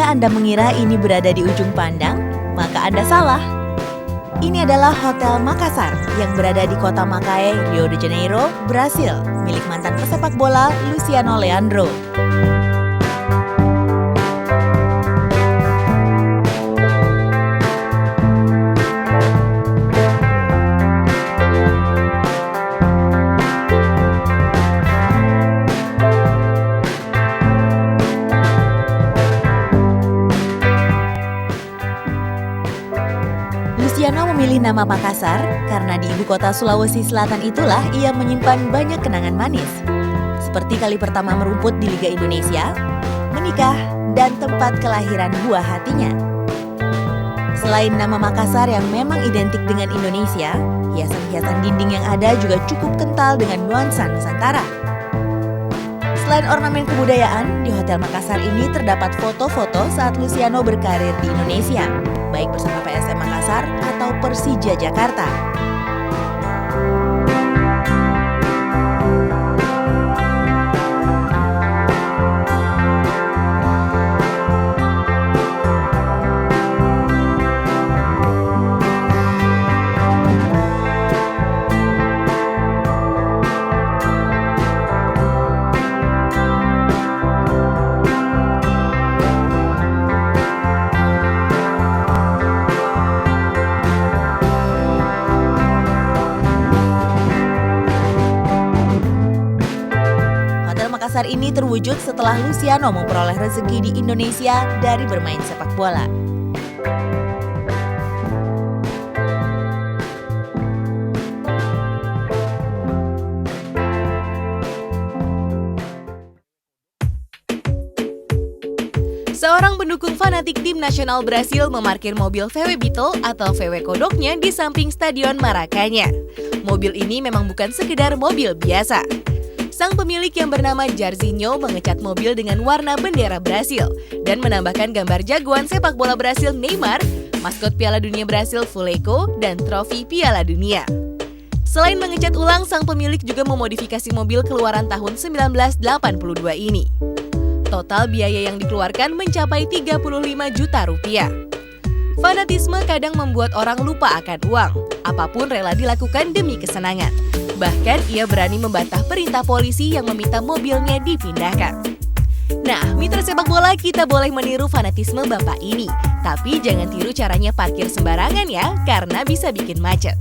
Jika Anda mengira ini berada di ujung pandang, maka Anda salah. Ini adalah Hotel Makassar yang berada di kota Macaé, Rio de Janeiro, Brasil, milik mantan pesepak bola Luciano Leandro. Luciano memilih nama Makassar karena di ibu kota Sulawesi Selatan itulah ia menyimpan banyak kenangan manis. Seperti kali pertama merumput di Liga Indonesia, menikah, dan tempat kelahiran buah hatinya. Selain nama Makassar yang memang identik dengan Indonesia, hiasan-hiasan dinding yang ada juga cukup kental dengan nuansa Nusantara. Selain ornamen kebudayaan, di Hotel Makassar ini terdapat foto-foto saat Luciano berkarir di Indonesia, baik bersama PSM Makassar atau Persija Jakarta. Makassar ini terwujud setelah Luciano memperoleh rezeki di Indonesia dari bermain sepak bola. Seorang pendukung fanatik tim nasional Brasil memarkir mobil VW Beetle atau VW Kodoknya di samping Stadion Maracanã. Mobil ini memang bukan sekedar mobil biasa. Sang pemilik yang bernama Jairzinho mengecat mobil dengan warna bendera Brasil dan menambahkan gambar jagoan sepak bola Brasil Neymar, maskot Piala Dunia Brasil Fuleco, dan trofi Piala Dunia. Selain mengecat ulang, sang pemilik juga memodifikasi mobil keluaran tahun 1982 ini. Total biaya yang dikeluarkan mencapai 35 juta rupiah. Fanatisme kadang membuat orang lupa akan uang. Apapun rela dilakukan demi kesenangan. Bahkan ia berani membantah perintah polisi yang meminta mobilnya dipindahkan. Nah, mitra sepak bola, kita boleh meniru fanatisme bapak ini. Tapi jangan tiru caranya parkir sembarangan ya, karena bisa bikin macet.